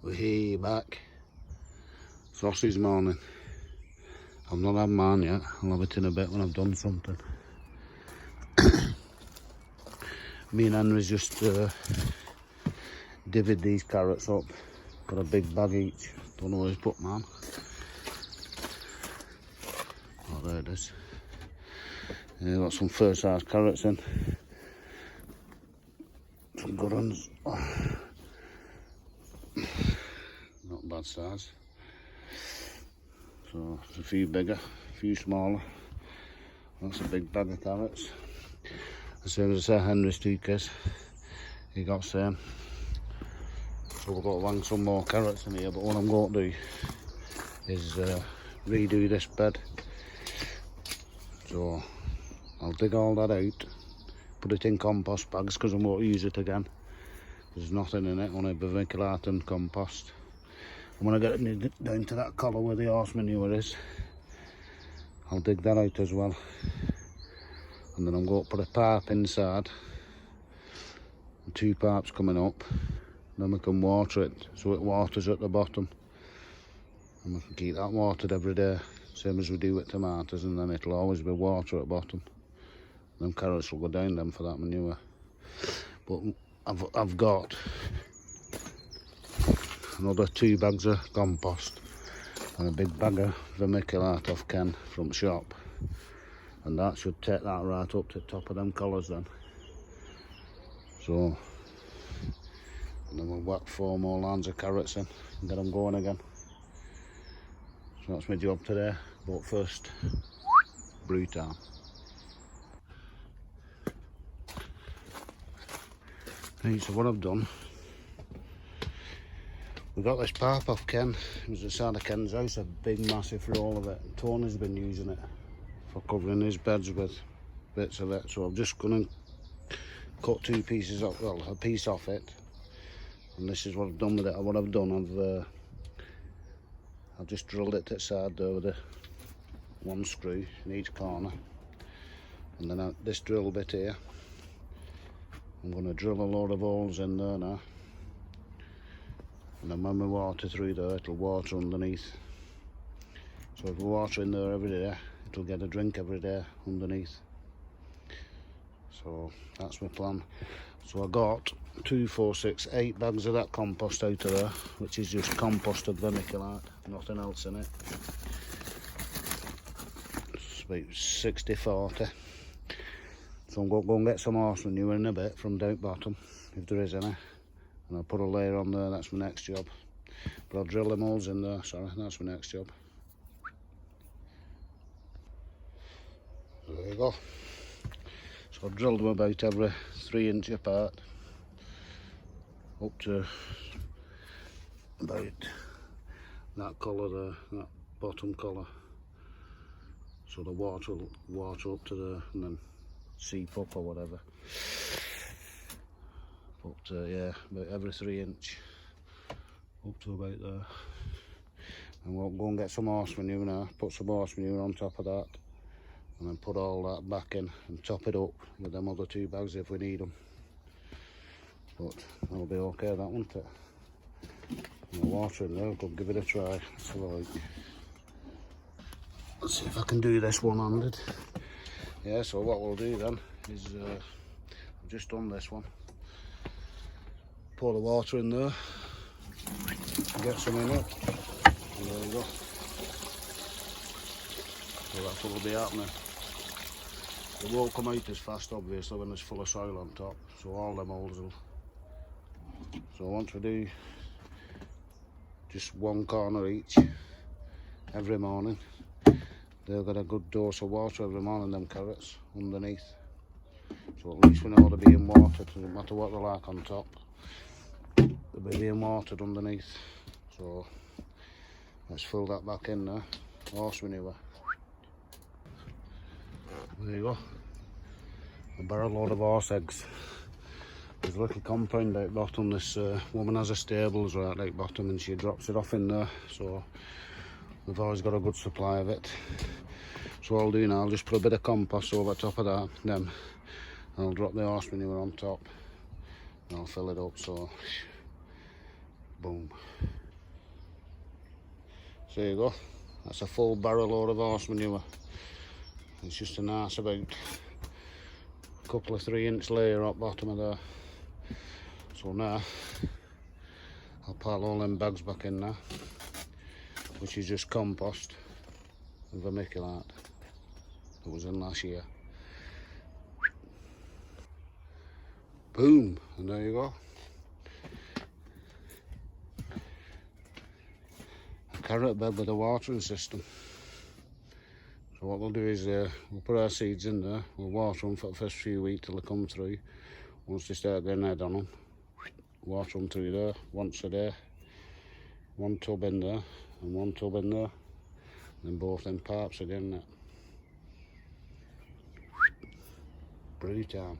Way back. Sausage morning. I've not had mine yet. I'll have it in a bit when I've done something. Me and Henry's just divvied these carrots up. Got a big bag each. Don't know where he's put mine. Oh, there it is. Yeah, got some first size carrots in. Some good ones. Not bad size. So there's a few bigger, a few smaller. That's a big bag of carrots. As soon as I say Henry's two kids, he got same. So we've got to hang some more carrots in here, but what I'm going to do is redo this bed. So I'll dig all that out, put it in compost bags because I won't use it again. There's nothing in it, only vermiculite and compost. And when I get it down to that collar where the horse manure is, I'll dig that out as well. And then I'm going to put a pipe inside, and 2 pipes coming up. Then we can water it so it waters at the bottom. And we can keep that watered every day, same as we do with tomatoes, and then it'll always be water at the bottom. Them carrots will go down them for that manure. But I've got another 2 bags of compost and a big bag of vermiculite off Ken from the shop, and that should take that right up to the top of them collars then. So, and then we'll whack 4 more lines of carrots in and get them going again. So that's my job today, but first, brew time. Right, so what I've done, we got this pipe off Ken. It was the side of Ken's house, a big massive roll of it. Tony's been using it for covering his beds with bits of it. So I'm just going to cut 2 pieces off, well, a piece off it. And this is what I've done with it. What I've done, I've just drilled it to the side there with 1 screw in each corner. And then this drill bit here, I'm going to drill a load of holes in there now. And then when we water through there, it'll water underneath. So if we water in there every day, it'll get a drink every day underneath. So that's my plan. So I got 2, 4, 6, 8 bags of that compost out of there, which is just composted vermiculite, nothing else in it. It's about 60-40. So I'm going to go and get some horse manure in a bit from down bottom, if there is any. And I'll put a layer on there, that's my next job. But I'll drill them holes in there, sorry, that's my next job. There you go. So I've drilled them about every 3 inch apart, up to about that colour there, that bottom colour. So the water will water up to there and then seep up or whatever. But yeah, about every 3 inch up to about there. And we'll go and get some horse manure now, put some horse manure on top of that, and then put all that back in and top it up with them other 2 bags if we need them. But that'll be okay, that won't it? And the water in there, we'll give it a try. Let's have a look. Let's see if I can do this one-handed. Yeah, so what we'll do then is, I've just done this one. Pour the water in there, get some in it, and there we go. So that's what will be happening. It won't come out as fast, obviously, when it's full of soil on top, so all them holes will. So once we do just 1 corner each every morning, they'll get a good dose of water every morning, them carrots, underneath. So at least we know they're being watered, doesn't matter what they're like on top. They'll be being watered underneath. So let's fill that back in there. Horse manure. There you go. A barrel load of horse eggs. There's a little compound out bottom. This woman has a stables right out bottom and she drops it off in there. So we've always got a good supply of it. So what I'll do now, I'll just put a bit of compost over top of that. Then I'll drop the horse manure on top. And I'll fill it up. So Boom. So there you go. That's a full barrel load of horse manure. It's just a nice about couple of 3-inch layer up bottom of there. So now I'll pile all them bags back in there, which is just compost and vermiculite that was in last year. Boom, and there you go. A carrot bed with a watering system. So what we'll do is we'll put our seeds in there, we'll water them for the first few weeks till they come through. Once they start getting head on them, water them through there once a day. One tub in there and one tub in there, and then both them pipes again there. Brew time.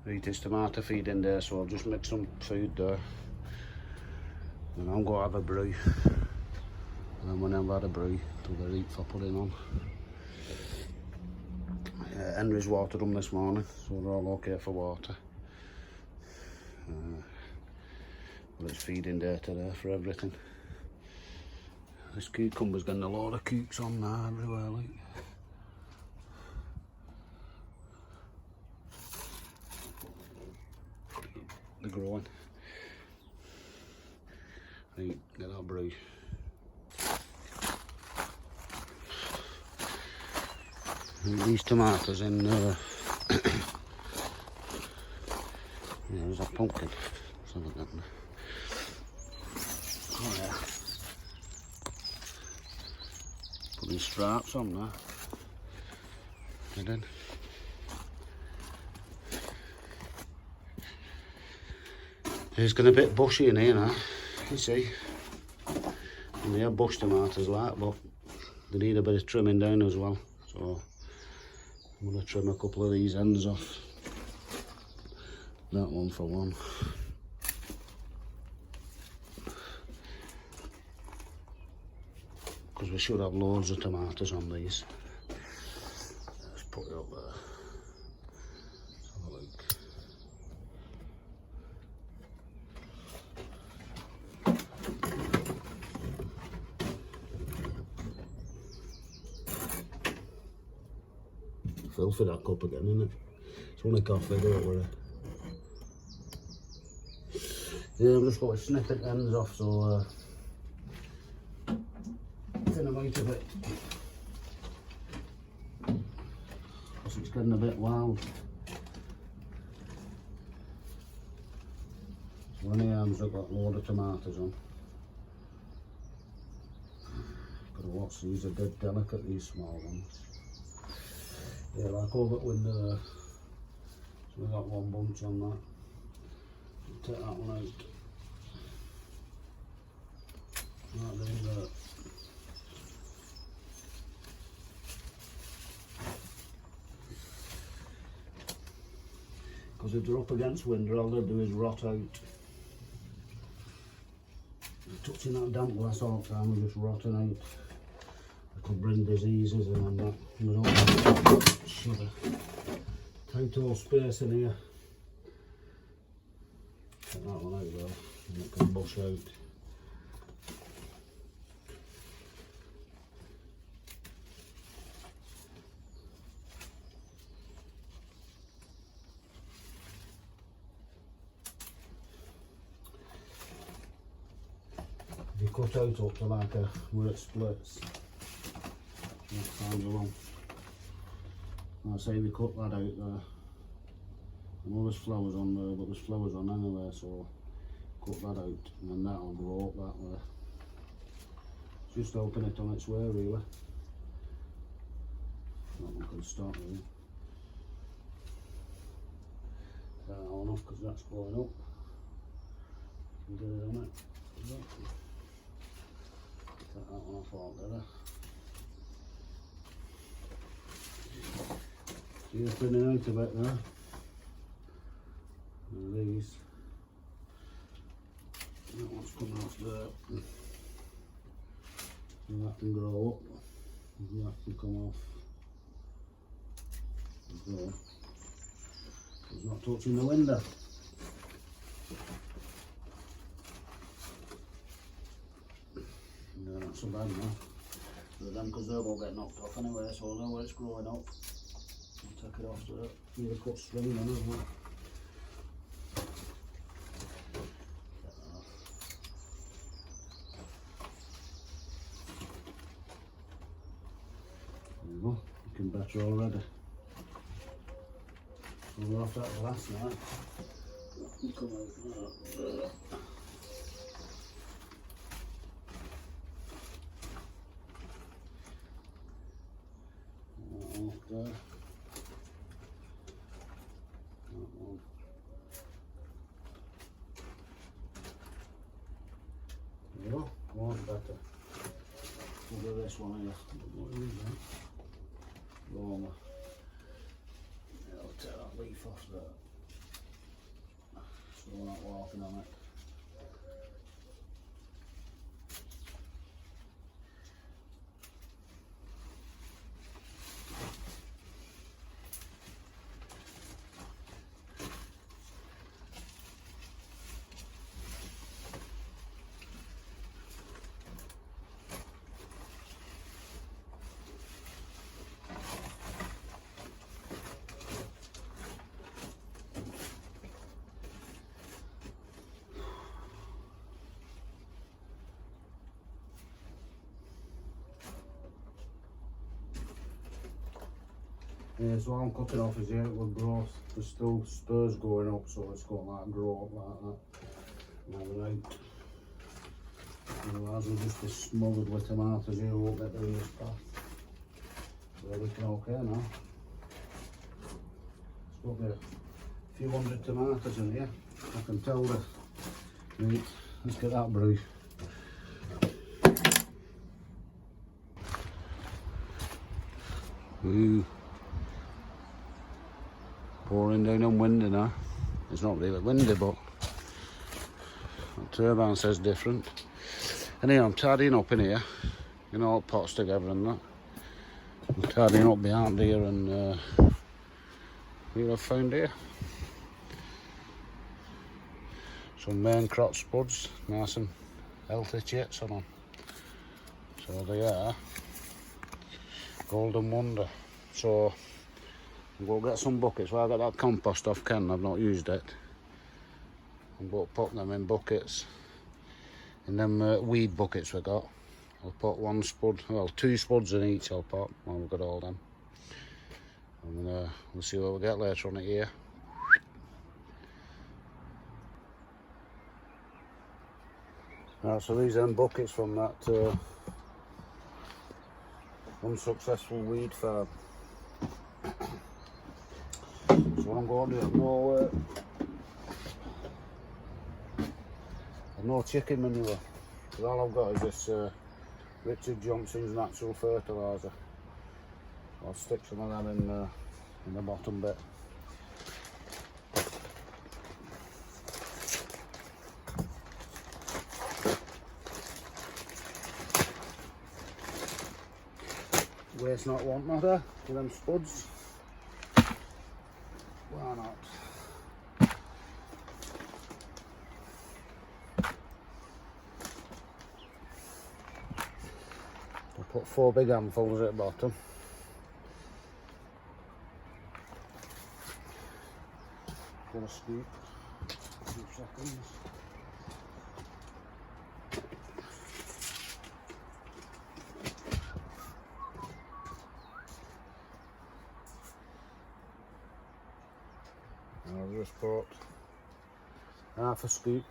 Eat this tomato feed in there, so I'll just mix some food there. And I'm going to have a brew. And then when I've had a brew, till they're ready for putting on. Henry's watered them this morning, so they're all okay for water. But it's feeding there today for everything. This cucumber's getting a lot of coops on now everywhere, like. They're growing. Right, get that brew. These tomatoes in yeah, there's a pumpkin. Let's have a look at them. Oh yeah. Putting stripes on there. Get in. It's getting a bit bushy in here now, you see. And they are bush tomatoes like, but they need a bit of trimming down as well. So I'm going to trim a couple of these ends off. That one for one. Because we should have loads of tomatoes on these. Let's put it up there. Let's have a look. Filthy that cup again, isn't it? It's only coffee, don't worry. Yeah, I'm just going to snip the ends off, so thin them out a bit. Because it's getting a bit wild. So on the arms I've got a load of tomatoes on. Gotta watch these, are dead delicate, these small ones. Yeah, like over at window there. So we've got one bunch on that. Take that one out. That doing that. Because if they're up against window, all they'll do is rot out. Touching that damp glass all the time and just rotting out. It could bring diseases and that. We don't have sugar. Tight all space in here. Take that one out though, and it can bush out. If you cut out up to like where it splits, that sounds along. I say we cut that out there. I know there's flowers on there, but there's flowers on anyway, so cut that out and then that'll grow up that way. Just open it on its way really. That one can start really. Turn that one off because that's going up. You can get it on it. Take that one off altogether. See you're thinning out a bit there. And these. That one's coming off there. And that can grow up. And that can come off. So it's not touching the window. No, not so bad now. But then, because they will get knocked off anyway, so I know where it's growing up. I'll take it off to either cut string then as well. There you go, looking better already. We'll have that last night. Come out. There. There you go, more better. We'll do this one here. What is that? Roma. Yeah, I'll take that leaf off there. So we're not walking on it. Yeah, so what I'm cutting off is the outward growth. There's still spurs going up, so it's got like grow up like that. Now right. Otherwise we'll just be smothered with tomatoes here, won't get the ears path. We're looking okay now. There's got a few hundred tomatoes in here. I can tell that. Right, let's get that brew. Ooh. Pouring down on windy now. It's not really windy, but the turbine says different. Anyhow, I'm tidying up in here, you know, all pots together and that. I'm tidying up behind here and what I've found here. Some main crotch spuds, nice and healthy chits on them. So they are Golden Wonder. So I'm going to get some buckets. Well, I got that compost off Ken, I've not used it. I'm going to put them in buckets. In them weed buckets we got. I'll put one spud, well 2 spuds in each I'll put when we've got all them. And we'll see what we get later on it here. Right, so these are buckets from that unsuccessful weed farm. So what I'm going to do, I've no chicken manure. So all I've got is this Richard Johnson's natural fertiliser. I'll stick some of that in the bottom bit. Waste not, want not, for them spuds. Why not? I'll put 4 big handfuls at the bottom. Gonna scoop. 2 seconds. I'll just put half a scoop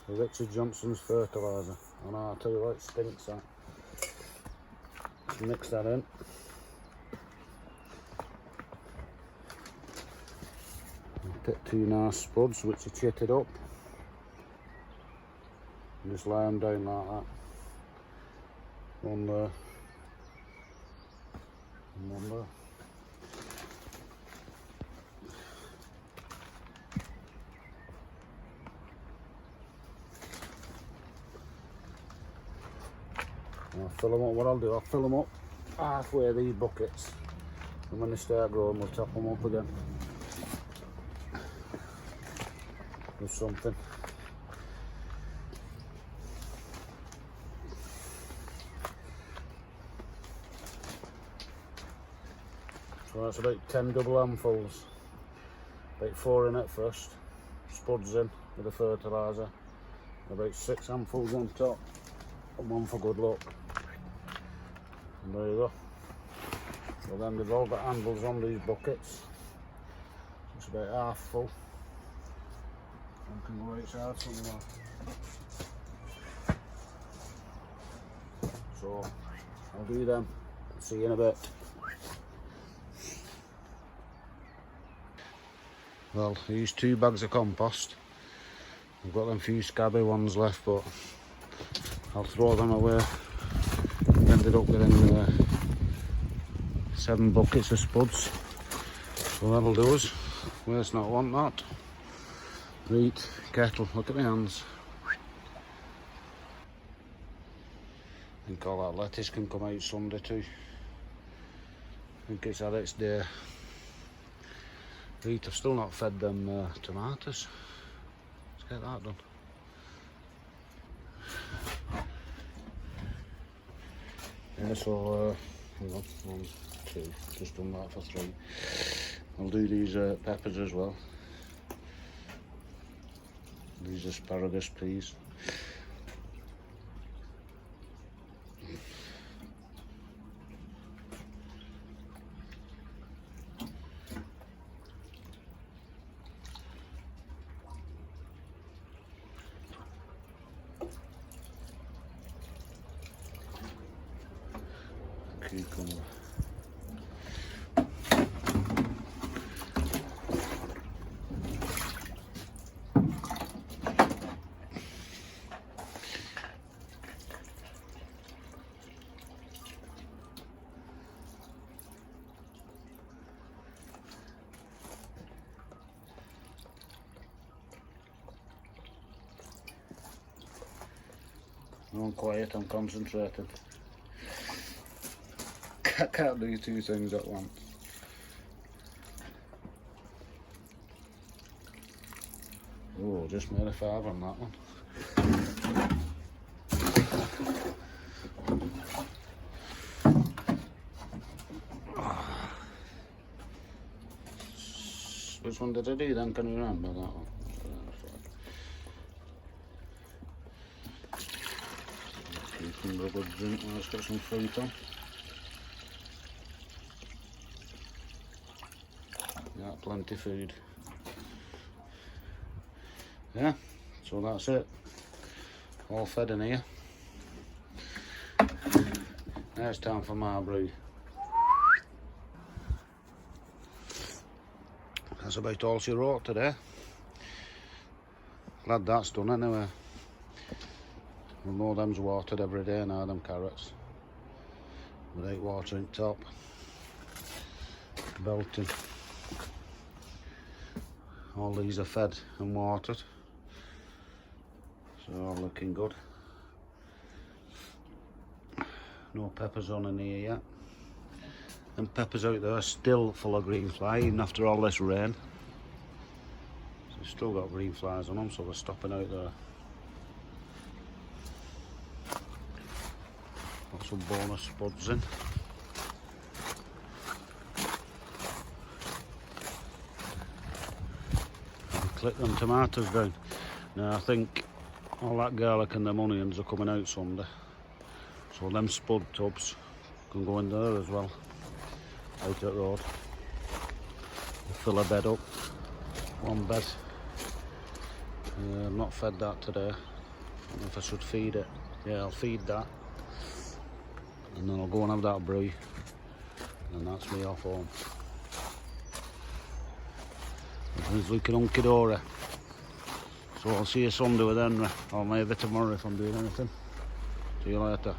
of Richard Johnson's fertiliser. And I'll tell you what, it stinks that. Just mix that in. I'll pick 2 nice spuds which are chitted up. And just lay them down like that. One there. And one there. I'll fill them up. What I'll do, I'll fill them up halfway these buckets And when they start growing, we'll top them up again with something. So that's about 10 double handfuls. About 4 in at first, spuds in with the fertiliser, about 6 handfuls on top, and 1 for good luck. And there you go. So then they've all got handles on these buckets. It's about half full. One can go outside somewhere. So I'll do them. See you in a bit. Well, I used 2 bags of compost. I've got them few scabby ones left, but I'll throw them away. Ended up getting 7 buckets of spuds. So that'll do us. Waste not, want not. Right, kettle, look at my hands. I think all that lettuce can come out Sunday too. I think it's had its day. Right, I've still not fed them tomatoes. Let's get that done. Yeah, so hang on, 1, 2, just done that for 3. I'll do these peppers as well. These asparagus peas. Cucumber. I'm quiet, I'm concentrated. I can't do 2 things at once. Oh, just made a 5 on that one. Which one did I do then? Can you remember that one? Cucumber, a good drink. Let's get some fruit on. Yeah, plenty food. Yeah, so that's it. All fed in here. Now it's time for my brew. That's about all she wrote today. Glad that's done anyway. We'll know them's watered every day now, them carrots. Without watering top. Belting. All these are fed and watered. So all looking good. No peppers on in here yet. And peppers out there are still full of green fly even after all this rain. So they've still got green flies on them, so they're stopping out there. Got some bonus spuds in. Clip them tomatoes down. Now I think all that garlic and them onions are coming out Sunday. So them spud tubs can go in there as well. Out at the road. We'll fill a bed up. 1 bed. I've not fed that today. I don't know if I should feed it. Yeah, I'll feed that. And then I'll go and have that brew. And that's me off home. It's looking hunky-dory. So I'll see you Sunday with Henry, or maybe tomorrow if I'm doing anything. See you later.